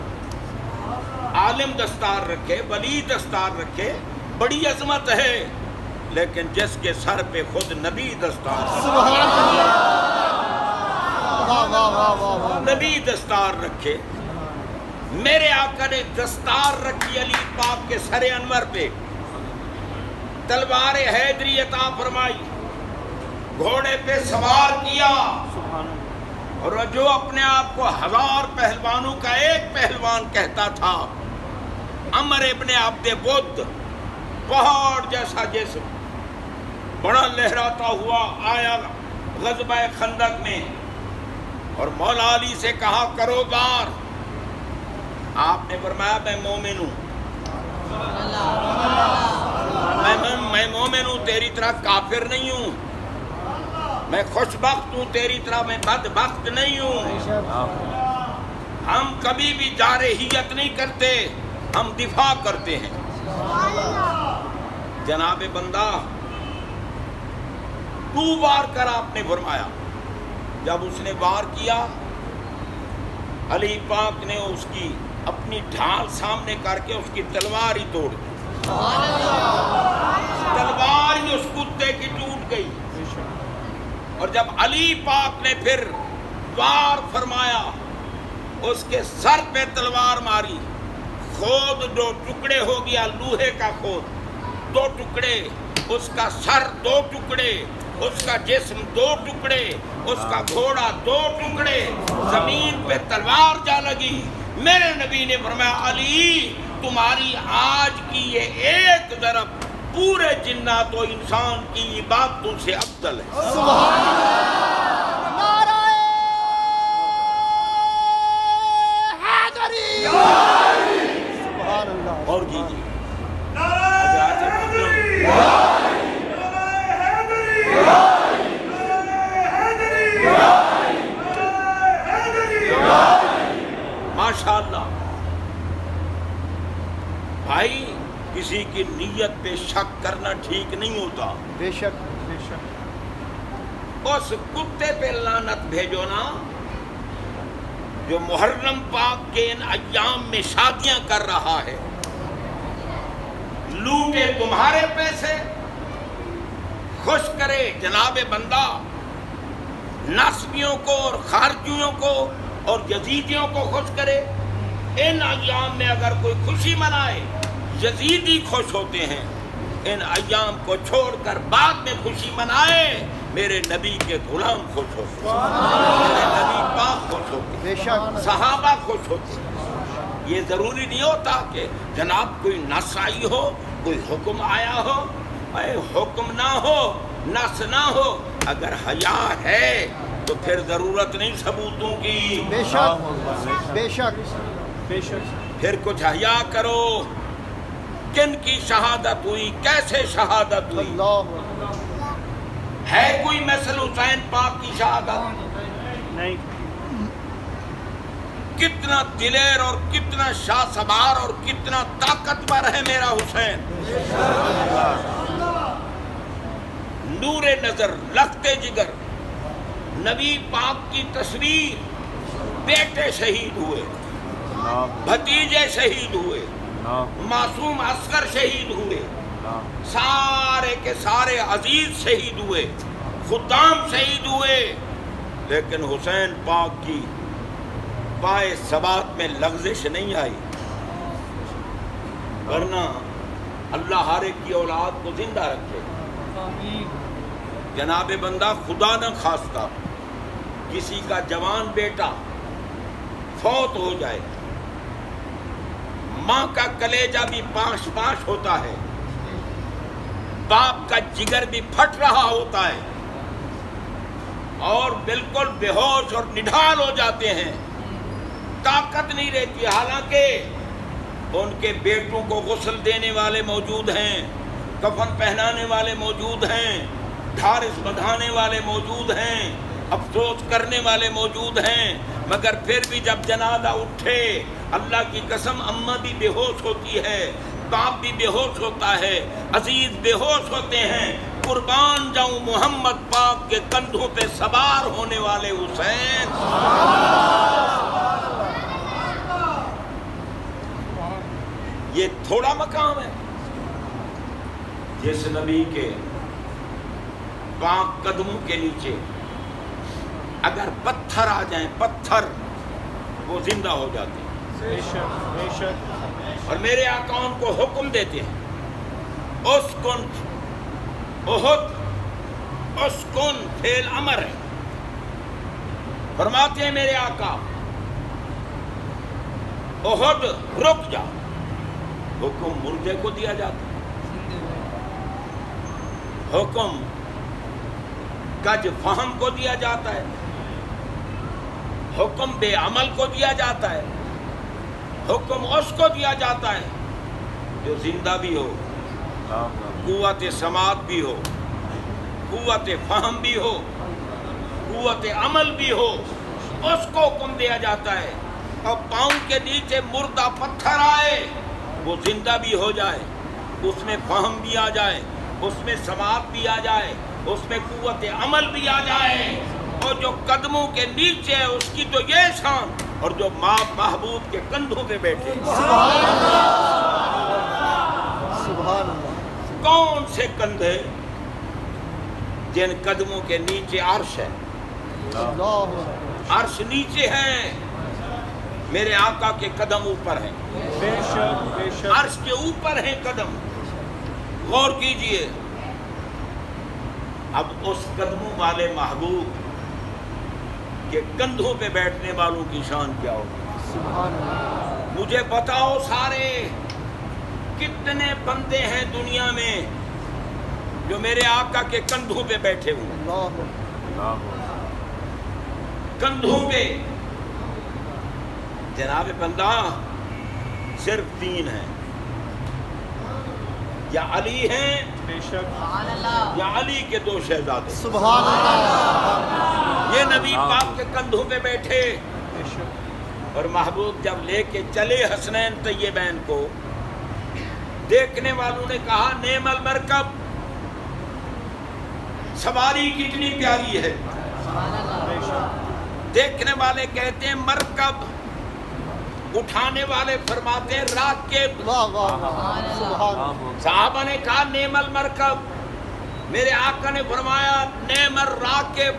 Speaker 1: عالم دستار رکھے، ولی دستار رکھے، بڑی عظمت ہے. لیکن جس کے سر پہ خود نبی دستار،
Speaker 3: سبحان اللہ. واہ واہ واہ واہ واہ.
Speaker 1: نبی دستار رکھے. میرے آقا نے دستار رکھی علی پاک کے سر انور پہ، تلوار حیدری عطا فرمائی، گھوڑے پہ سوار کیا. اور جو اپنے آپ کو 1000 پہلوانوں کا ایک پہلوان کہتا تھا، عمر ابن عبد بدھ، پہاڑ جیسا جسم، بڑا لہراتا ہوا آیا غزوہ خندق میں اور مولا علی سے کہا کرو بار. آپ نے فرمایا میں مومن ہوں. میں مومن ہوں، تیری طرح کافر نہیں ہوں، میں خوش بخت ہوں، تیری طرح میں بدبخت نہیں ہوں۔ ہم کبھی بھی جارحیت نہیں کرتے، ہم دفاع کرتے ہیں۔ جناب بندہ، 2 بار کر آپ نے فرمایا۔ جب اس نے وار کیا، علی پاک نے اس کی اپنی ڈھال سامنے کر کے اس کی تلوار ہی توڑ دی، تلوار ہی اس کتے کی ٹوٹ گئی۔ اور جب علی پاک نے پھر وار فرمایا، اس کے سر پہ تلوار ماری، خود 2 ٹکڑے ہو گیا، لوہے کا خود 2 ٹکڑے، اس کا سر 2 ٹکڑے، اس کا جسم 2 ٹکڑے، اس کا گھوڑا 2 ٹکڑے، زمین پہ تلوار جا لگی۔ میرے نبی نے فرمایا، علی تمہاری آج کی یہ ایک ضرب پورے جنات و انسان کی عبادتوں سے افضل ہے۔
Speaker 3: سبحان اللہ، نعرہ حیدری، سبحان اللہ۔
Speaker 1: اور جی ماشاءاللہ بھائی، کسی کی نیت پہ شک کرنا ٹھیک نہیں ہوتا۔
Speaker 3: بے شک بے شک۔
Speaker 1: اس کتے پہ لعنت بھیجو نا جو محرم پاک کے ان ایام میں شادیاں کر رہا ہے، لوٹے تمہارے پیسے، خوش کرے جناب بندہ نصبیوں کو اور خارجیوں کو اور یزیدیوں کو خوش کرے۔ ان ایام میں اگر کوئی خوشی منائے، یزیدی خوش ہوتے ہیں، ان ایام کو چھوڑ کر بعد میں خوشی منائے، میرے نبی کے غلام خوش ہوتے ہیں، میرے نبی پاک خوش ہوتے ہیں،
Speaker 3: بے شک۔
Speaker 1: صحابہ خوش ہوتے ہیں۔ یہ ضروری نہیں ہوتا کہ جناب کوئی نص آئی ہو، کوئی حکم آیا ہو، اے حکم نہ ہو، نص نہ ہو، اگر حیا ہے تو پھر ضرورت نہیں ثبوتوں کی۔
Speaker 3: بے شک بے شک بے شک۔
Speaker 1: پھر کچھ حیا کرو، کن کی شہادت ہوئی، کیسے شہادت ہوئی،
Speaker 3: اللہ
Speaker 1: ہے کوئی مثل حسین پاک کی شہادت؟
Speaker 3: نہیں۔
Speaker 1: کتنا دلیر اور کتنا شاہ سوار اور کتنا طاقتور ہے میرا حسین، نور نظر، لخت جگر، نبی پاک کی تصویر، بیٹے شہید ہوئے، بھتیجے شہید ہوئے، معصوم اصغر شہید ہوئے، سارے کے سارے عزیز شہید ہوئے، خدام شہید ہوئے، لیکن حسین پاک کی پائے ثبات میں لغزش نہیں آئی، ورنہ اللہ ہر ایک کی اولاد کو زندہ رکھے۔ جناب بندہ، خدا نہ خواستہ کسی کا جوان بیٹا فوت ہو جائے، ماں کا کلیجہ بھی پاش پاش ہوتا ہے، باپ کا جگر بھی پھٹ رہا ہوتا ہے، اور بالکل بے ہوش اور نڈھال ہو جاتے ہیں، طاقت نہیں رہتی، حالانکہ ان کے بیٹوں کو غسل دینے والے موجود ہیں، کفن پہنانے والے موجود ہیں، ڈھارس بندھانے والے موجود ہیں، افسوس کرنے والے موجود ہیں، مگر پھر بھی جب جنازہ اٹھے، اللہ کی قسم اماں بھی بے ہوش ہوتی ہے، باپ بھی بے ہوش ہوتا ہے، عزیز بے ہوش ہوتے ہیں۔ قربان جاؤں محمد پاک کے کندھوں پہ سوار ہونے والے حسین۔ یہ تھوڑا مقام ہے؟ جس نبی کے پاک قدموں کے نیچے اگر پتھر آ جائیں، پتھر، وہ زندہ ہو جاتے ہیں۔
Speaker 3: بے شک بے شک۔
Speaker 1: اور میرے آقا ان کو حکم دیتے ہیں، اسکن احد، اسکن فعل امر ہے، فرماتے ہیں میرے آقا احد رک جا، حکم مردے کو دیا جاتا ہے، حکم کج فہم کو دیا جاتا ہے، حکم بے عمل کو دیا جاتا ہے، حکم اس کو دیا جاتا ہے جو زندہ بھی ہو، قوت سماعت بھی ہو، قوت فہم بھی ہو، قوت عمل بھی ہو، اس کو حکم دیا جاتا ہے۔ اور پاؤں کے نیچے مردہ پتھر آئے، وہ زندہ بھی ہو جائے، اس میں فہم بھی آ جائے، اس میں سماعت بھی آ جائے، اس میں قوت عمل بھی آ جائے، اور جو قدموں کے نیچے ہے اس کی تو یہ شان، اور جو محبوب کے کندھوں پہ بیٹھے۔
Speaker 3: سبحان اللہ۔
Speaker 1: کون سے کندھے؟ جن قدموں کے نیچے عرش ہے،
Speaker 3: اللہ
Speaker 1: عرش نیچے ہے، میرے آقا کے قدم اوپر ہیں،
Speaker 2: بے شک بے شک۔
Speaker 1: عرش کے اوپر ہیں قدم۔ غور کیجئے، اب اس قدموں والے محبوب کے کندھوں پہ بیٹھنے والوں کی شان کیا ہوگی؟
Speaker 3: سبحان اللہ۔
Speaker 1: مجھے بتاؤ سارے کتنے بندے ہیں دنیا میں جو میرے آقا کے کندھوں پہ بیٹھے ہوئے ہیں؟
Speaker 3: اللہ
Speaker 1: کندھوں پہ۔ جناب بندہ صرف تین ہیں، یا علی ہیں
Speaker 2: بے شک
Speaker 1: یا علی کے دو شہزادے،
Speaker 3: سبحان اللہ۔
Speaker 1: یہ نبی پاک کے کندھوں پہ بیٹھے۔
Speaker 2: بے شک۔
Speaker 1: اور محبوب جب لے کے چلے حسنین طیبین کو، دیکھنے والوں نے کہا نعم المرکب، سواری کتنی پیاری ہے۔
Speaker 2: بے شک۔
Speaker 1: دیکھنے والے کہتے ہیں مرکب، اٹھانے والے فرماتے ہیں راکب۔
Speaker 3: واہ واہ واہ، سبحان اللہ۔
Speaker 1: صحابہ نے کہا نعم المرکب، میرے آقا نے فرمایا نعم الراکب۔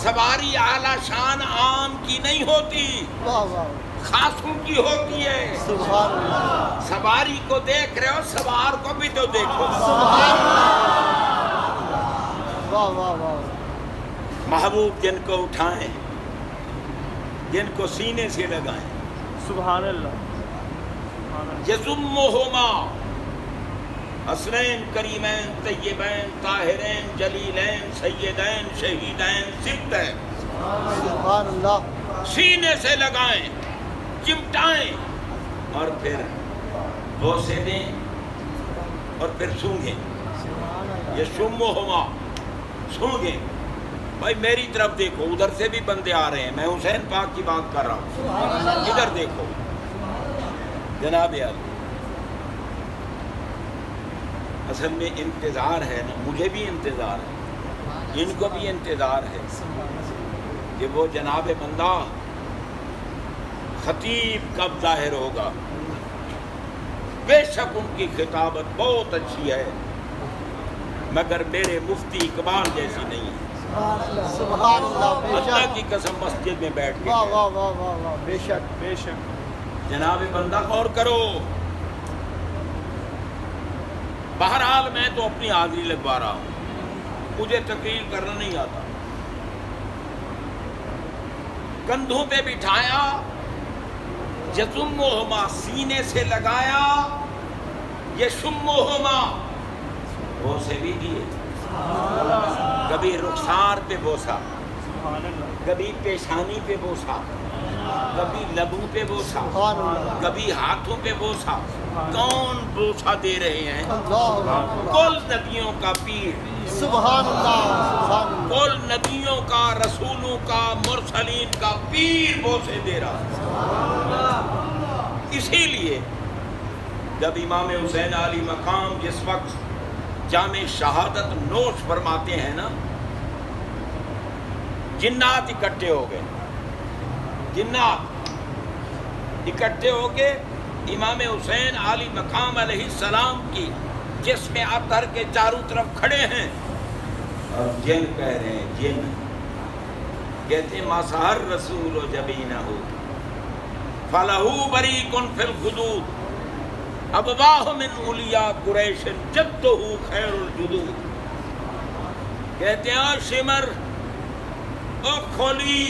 Speaker 1: سواری اعلیٰ شان عام کی نہیں ہوتی،
Speaker 3: واہ واہ،
Speaker 1: خاصوں کی ہوتی ہے۔
Speaker 3: سبحان اللہ۔
Speaker 1: سواری کو دیکھ رہے ہو، سوار کو بھی تو دیکھو۔
Speaker 3: واہ واہ واہ،
Speaker 1: محبوب جن کو اٹھائیں، جن کو سینے سے لگائیں،
Speaker 2: سبحان اللہ سبحان اللہ۔
Speaker 1: یضمہما، حسنین کریمین طیبین طاہرین جلیلین سیدین شہیدین سبتین،
Speaker 3: سبحان اللہ۔
Speaker 1: سینے سے لگائیں، چمٹائیں، اور پھر بوسے دیں، اور پھر سونگیں۔ یشمہما، سونگیں۔ بھائی میری طرف دیکھو، ادھر سے بھی بندے آ رہے ہیں، میں حسین پاک کی بات کر رہا ہوں، ادھر دیکھو جناب عالی۔ اصل میں انتظار ہے نا، مجھے بھی انتظار ہے، ان کو بھی انتظار ہے کہ وہ جناب بندہ خطیب کب ظاہر ہوگا۔ بے شک ان کی خطابت بہت اچھی ہے، مگر میرے مفتی اقبال جیسی نہیں ہے۔
Speaker 3: سبحان اللہ، بے
Speaker 1: اللہ
Speaker 3: شک۔
Speaker 1: کی قسم مسجد میں بیٹھ کے
Speaker 3: واہ واہ واہ واہ واہ، بے شک
Speaker 2: بے شک۔
Speaker 1: جناب بندہ غور کرو۔ بہرحال میں تو اپنی حاضری لگوا رہا ہوں، مجھے تقریر کرنا نہیں آتا۔ کندھوں پہ بٹھایا، یضمہما، سینے سے لگایا، یشمہما، بوسے بھی دیے، کبھی رخسار پہ بوسا،
Speaker 2: سبحان اللہ۔
Speaker 1: کبھی پیشانی پہ بوسا، کبھی لبوں پہ بوسا،
Speaker 3: سبحان اللہ۔
Speaker 1: کبھی ہاتھوں پہ بوسا۔ کون بوسا دے رہے ہیں؟
Speaker 3: اللہ،
Speaker 1: کل نبیوں کا پیر،
Speaker 3: سبحان اللہ، سبحان اللہ۔
Speaker 1: کل نبیوں کا، رسولوں کا، مرسلین کا پیر بوسے دے رہا۔ اسی لیے جب امام حسین علی مقام جس وقت جام شہادت نوش فرماتے ہیں نا، جنات اکٹھے ہو گئے، جنات اکٹھے ہو کے امام حسین علی مقام علیہ السلام کی جسم اطہر کے چاروں طرف کھڑے ہیں، اور جن کہہ رہے ہیں، جن کہتے ہیں مسحر رسول و جبینہ فلہو بریکن فی الخدود ابواہ من اولیاء قریش جدہ خیر الجدود۔ کہتے ہیں او شمر، او کھولی،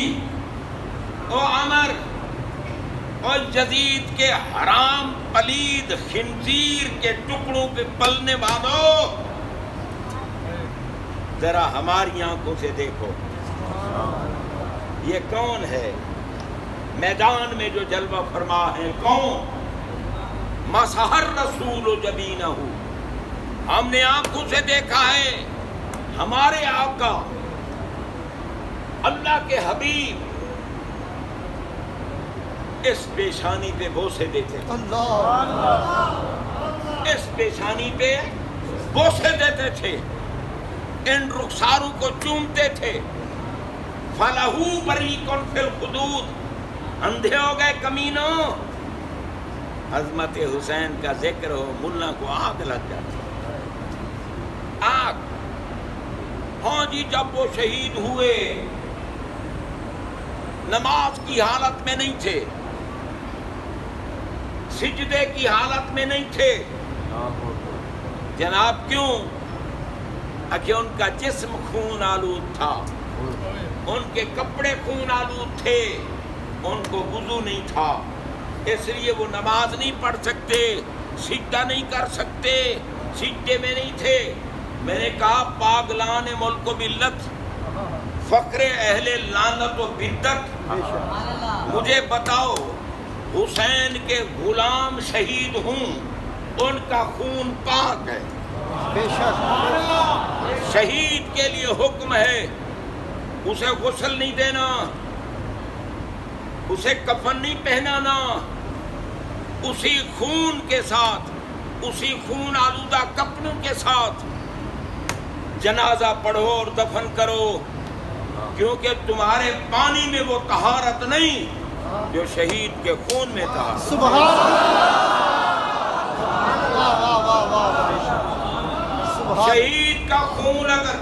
Speaker 1: او عمر، اور یزید کے حرام پلید خنزیر کے ٹکڑوں پہ پلنے والوں، ذرا ہماری آنکھوں سے دیکھو یہ کون ہے؟ میدان میں جو جلوہ فرما ہے کون؟ مسحر رسول جبینہ، ہم نے آنکھوں سے دیکھا ہے ہمارے آقا اللہ کے حبیب اس پیشانی پہ بوسے دیتے تھے، اس پیشانی پہ بوسے دیتے تھے، ان رخساروں کو چومتے تھے۔ فَلَهُ بَرِيقٌ فِي الْخُدُودِ، اندھے ہو گئے کمینوں، عظمت حسین کا ذکر ہو ملا کو آگ لگ جاتی، آگ۔ ہاں جی، جب وہ شہید ہوئے نماز کی حالت میں نہیں تھے، سجدے کی حالت میں نہیں تھے، جناب کیوں؟ کہ ان کا جسم خون آلود تھا، ان کے کپڑے خون آلود تھے، ان کو وضو نہیں تھا، اس لیے وہ نماز نہیں پڑھ سکتے، سجدہ نہیں کر سکتے، سجدے میں نہیں تھے۔ میں نے کہا پاگلان ملک و ملت، فقر اہل لعنت و بدت، مجھے بتاؤ حسین کے غلام شہید ہوں، ان کا خون پاک ہے، شہید کے لیے حکم ہے اسے غسل نہیں دینا، اسے کفن نہیں پہنانا، اسی خون کے ساتھ، اسی خون آلودہ کپڑوں کے ساتھ جنازہ پڑھو اور دفن کرو، کیونکہ تمہارے پانی میں وہ طہارت نہیں جو شہید کے خون میں طہارت۔
Speaker 3: سبحان اللہ،
Speaker 1: شہید کا خون اگر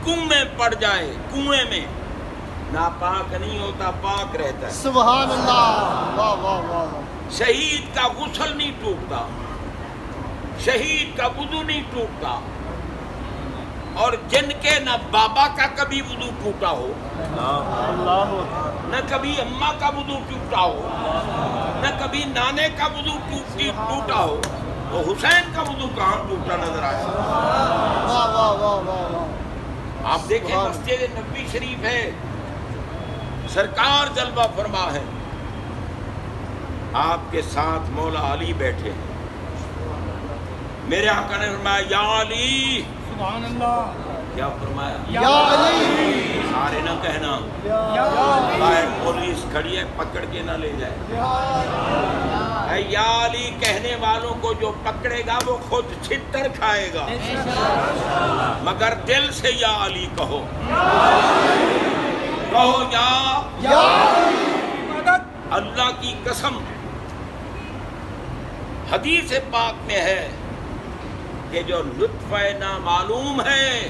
Speaker 1: کنویں میں پڑ جائے، کنویں میں ناپاک نہیں ہوتا، پاک رہتا ہے۔
Speaker 3: سبحان اللہ، واہ واہ واہ۔
Speaker 1: شہید کا غسل نہیں ٹوٹتا، شہید کا وضو نہیں ٹوٹتا، اور جن کے نہ بابا کا کبھی وضو ٹوٹا ہو، نہ کبھی اماں کا وضو ٹوٹا ہو، نہ کبھی نانے کا وضو ٹوٹا ہو، تو حسین کا وضو کہاں ٹوٹا نظر آیا؟
Speaker 3: واہ واہ واہ واہ واہ۔
Speaker 1: آپ دیکھیں مسجد نبوی شریف ہے، سرکار جلوہ فرما ہے، آپ کے ساتھ مولا علی بیٹھے ہیں، میرے آقا نے فرمایا یا علی،
Speaker 2: سبحان اللہ،
Speaker 1: کیا فرمایا؟
Speaker 3: یا علی،
Speaker 1: سارے نہ کہنا،
Speaker 2: یا علی،
Speaker 1: باہر پولیس کھڑی ہے پکڑ کے نہ لے جائے، اے یا علی کہنے والوں کو جو پکڑے گا وہ خود چھتر کھائے گا، مگر دل سے یا علی کہو، کہو یا اللہ کی قسم، حدیث پاک میں ہے کہ جو لطف نامعلوم ہے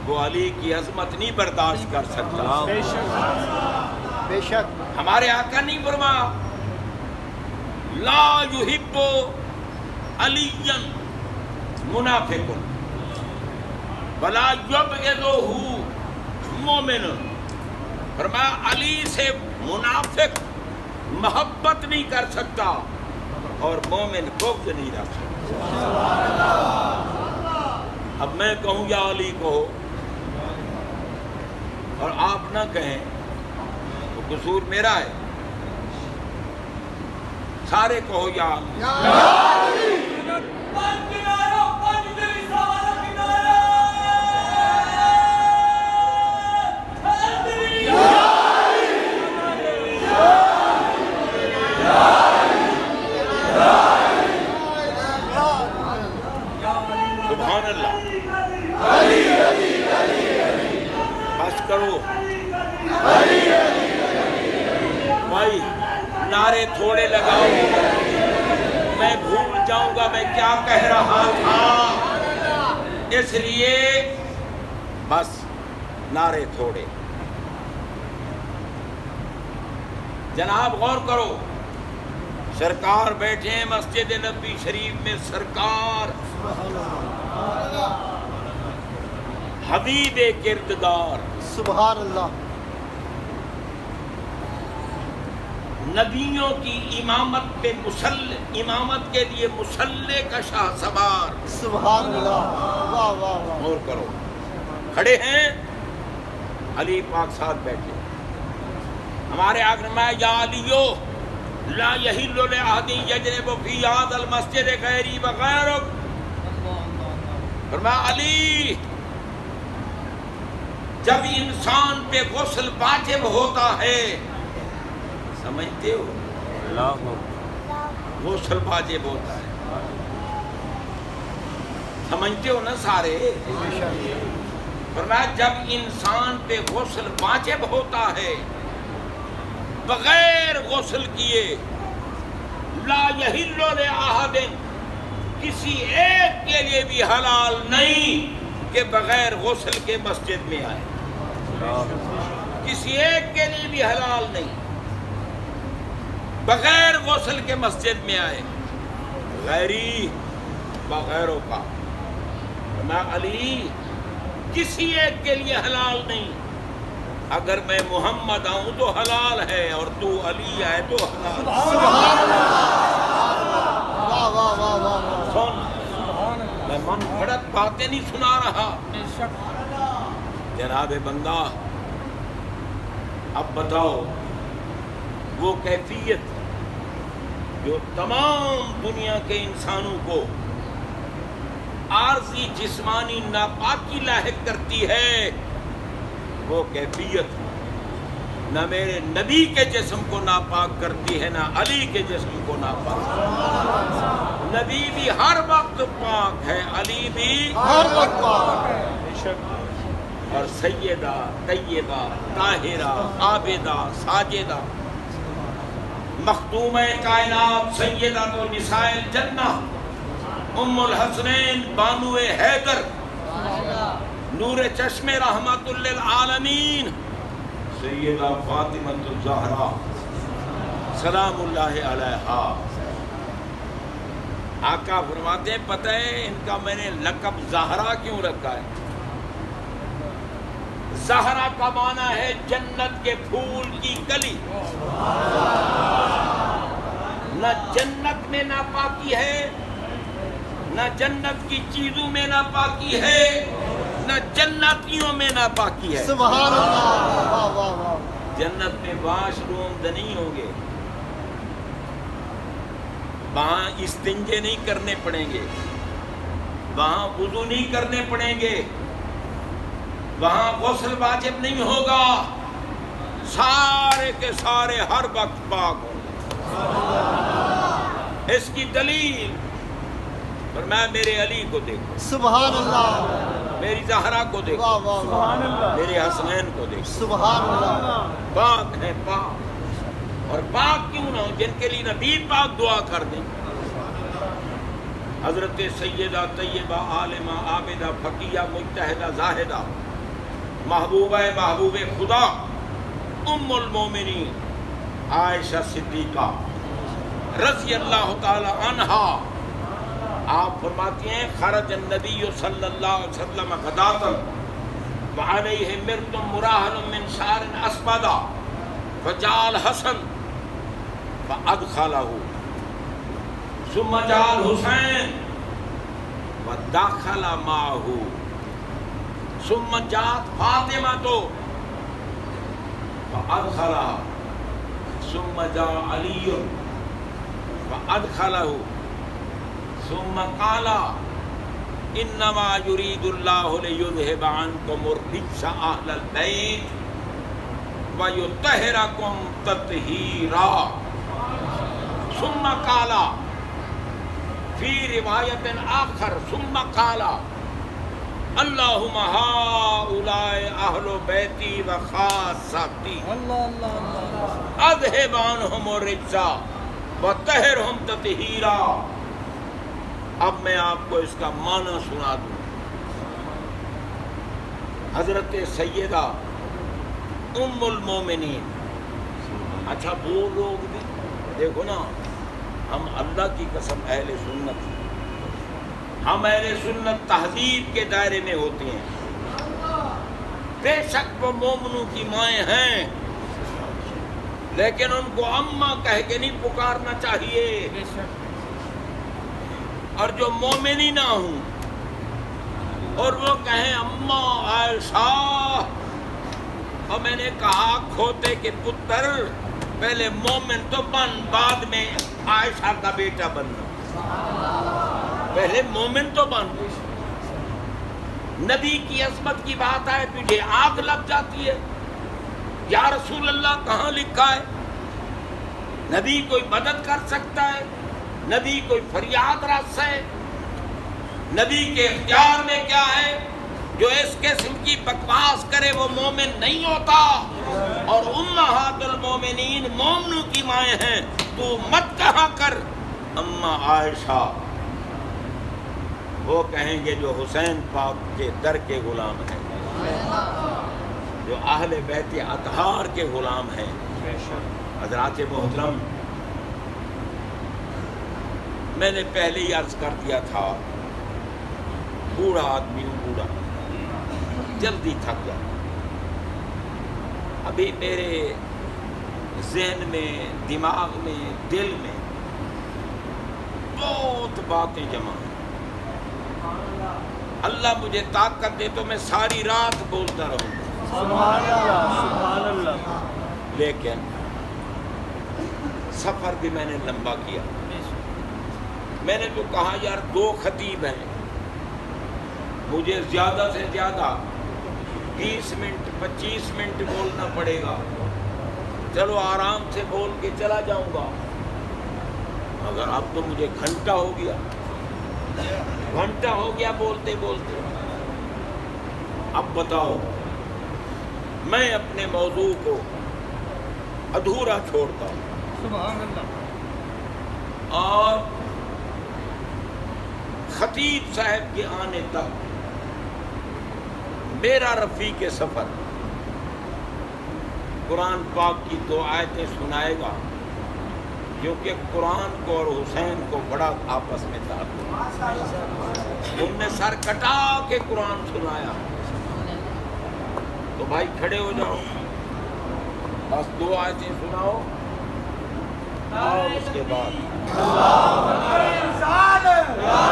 Speaker 1: وہ علی کی عظمت نہیں برداشت کر سکتا۔
Speaker 3: بے شک،
Speaker 1: ہمارے آقا نہیں فرمایا لا یحب علی منافق ولا یبغضہ مومن، فرمایا علی سے منافق محبت نہیں کر سکتا اور مومن بغض نہیں رکھ سکتا۔ اب میں کہوں یا علی کہو اور آپ نہ کہیں تو قصور میرا ہے، سارے کہو یا علی۔ سبحان اللہ، بس کرو بھائی، نعرے تھوڑے لگاؤ، میں بھول جاؤں گا میں کیا کہہ رہا تھا، اس لیے بس نعرے تھوڑے۔ جناب غور کرو، سرکار بیٹھے ہیں مسجد نبوی شریف میں، سرکار حبیب کردگار،
Speaker 3: سبحان اللہ،
Speaker 1: نبیوں کی امامت پہ امامت کے لیے مسلح کا شاہ سوار،
Speaker 3: سبحان اللہ، واہ واہ واہ۔
Speaker 1: غور کرو، کھڑے ہیں علی پاک ساتھ بیٹھے، ہمارے آخر میں یا علیو لا یحل لأحد یجرب فی ھذا المسجد غیری وغیرک. فرمایا علی جب انسان پہ غسل واجب ہوتا ہے، سمجھتے ہو غسل واجب ہوتا ہے، سمجھتے ہو نا سارے؟ فرمایا جب انسان پہ غسل واجب ہوتا ہے بغیر غسل کیے، لا یحل لأحد کسی ایک کے لیے بھی حلال نہیں کہ بغیر غسل کے مسجد میں آئے، کسی ایک کے لیے بھی حلال نہیں بغیر غسل کے مسجد میں آئے، غیری بغیروں کا. میں علی کسی ایک کے لیے حلال نہیں، اگر میں محمد آؤں تو حلال ہے اور تو علی آئے تو حلال. سن، میں من گھڑت باتیں نہیں سنا رہا. جناب بندہ اب بتاؤ وہ کیفیت جو تمام دنیا کے انسانوں کو عارضی جسمانی ناپاکی لاحق کرتی ہے، وہ کیفیت نہ میرے نبی کے جسم کو ناپاک کرتی ہے نہ علی کے جسم کو ناپاک. نبی بھی ہر وقت پاک ہے، علی بھی
Speaker 3: ہر وقت پاک ہے.
Speaker 1: اور سیدہ طیبہ طاہرہ عابدہ ساجدہ مختومہ کائنات سیدۃ نساء الجنہ ام الحسنین بانو حیدر نور چشم رحمت للعالمین سیدہ فاطمہ الزہرا سلام اللہ علیہا. آقا فرماتے ہیں پتہ ہے ان کا میں نے لقب زہرا کیوں رکھا ہے؟ زہرا کا معنی ہے جنت کے پھول کی کلی. نہ جنت میں ناپاکی ہے، نہ جنت کی چیزوں میں ناپاکی ہے، نہ جنتیوں میں ناپاکی ہے.
Speaker 3: سبحان اللہ. واہ واہ واہ.
Speaker 1: جنت میں واش روم نہیں ہوں گے، وہاں استنجے نہیں کرنے پڑیں گے، وہاں وضو نہیں کرنے پڑیں گے، وہاں غسل واجب نہیں ہوگا، سارے کے سارے ہر وقت پاک ہوں گے. اس کی دلیل فرمایا میرے علی کو دیکھو،
Speaker 3: سبحان اللہ.
Speaker 1: میری زہرا کو دیکھو،
Speaker 3: واہ واہ واہ.
Speaker 1: میرے حسنین کو دیکھو،
Speaker 3: سبحان اللہ.
Speaker 1: پاک ہے پاک. اور پاک کیوں نہ ہو جن کے لیے نبی پاک دعا کر دیں. حضرت سیدہ طیبہ عالمہ عابدہ فقیہ مجتہدہ زاہدہ محبوبہ محبوب خدا ام المومنین عائشہ صدیقہ رضی اللہ تعالی عنہا آپ فرماتی ہیں خرج النبی صلی اللہ علیہ وسلم غداۃ وعلیہ مرط مراحل من شعر اسود فجاء الحسن فادخلہ ثم جاء الحسین ودخل معه ثم جاءت فاطمہ فادخلها ثم جاء علی فادخلہ ثم قال انما يريد الله ليذهب عنكم الرجس اهل البيت ويطهركم تطهيرا ثم قال فی روایت آخر ثم قال اللہم ہؤلاء اہل بیتی و خاصتی اذہب عنہم الرجس وطہرہم تطہیرا. اب میں آپ کو اس کا معنی سنا دوں. حضرت سیدہ ام المومنین، اچھا وہ لوگ بھی دیکھو نا، ہم اللہ کی قسم اہل سنت، ہم اہل سنت تہذیب کے دائرے میں ہوتے ہیں. بے شک وہ مومنوں کی مائیں ہیں، لیکن ان کو اماں کہہ کے نہیں پکارنا چاہیے. اور جو مومنی نہ ہوں اور وہ کہیں اماں عائشہ، اور میں نے کہا کھوتے کے پتر پہلے مومن تو بن، بعد میں عائشہ کا بیٹا بننا، پہلے مومن تو بن۔ نبی کی عظمت کی بات آئے تجھے آگ لگ جاتی ہے، یا رسول اللہ کہاں لکھا ہے؟ نبی کوئی مدد کر سکتا ہے؟ نبی کوئی فریاد رس ہے؟ نبی کے اختیار میں کیا ہے؟ جو اس قسم کی بکواس کرے وہ مومن نہیں ہوتا، اور امہات المومنین مومنوں کی مائیں ہیں، تو مت کہا کر اما عائشہ۔ وہ کہیں گے جو حسین پاک کے در کے غلام ہیں، جو اہل بیت اطہار کے غلام ہیں۔ حضرات محترم، میں نے پہلے ہی عرض کر دیا تھا، بوڑھا آدمی ہوں، بوڑھا جلدی تھک جاتا۔ ابھی میرے ذہن میں، دماغ میں، دل میں بہت باتیں جمع ہیں۔ اللہ مجھے طاقت دے تو میں ساری رات بولتا رہوں،
Speaker 3: سبحان اللہ، سبحان اللہ۔
Speaker 1: لیکن سفر بھی میں نے لمبا کیا۔ میں نے تو کہا یار 2 خطیب ہیں، مجھے زیادہ سے زیادہ 20 منٹ 25 منٹ بولنا پڑے گا، چلو آرام سے بول کے چلا جاؤں گا، مگر اب تو مجھے گھنٹہ ہو گیا بولتے بولتے۔ اب بتاؤ میں اپنے موضوع کو ادھورا چھوڑتا ہوں،
Speaker 3: سبحان اللہ۔
Speaker 1: اور خطیب صاحب کے آنے تک میرا رفیق سفر قرآن پاک کی 2 آیتیں سنائے گا، کیونکہ قرآن کو اور حسین کو بڑا آپس میں تعلق، ان نے سر کٹا کے قرآن سنایا۔ تو بھائی کھڑے ہو جاؤ، بس 2 آیتیں سناؤ، اور اس کے بعد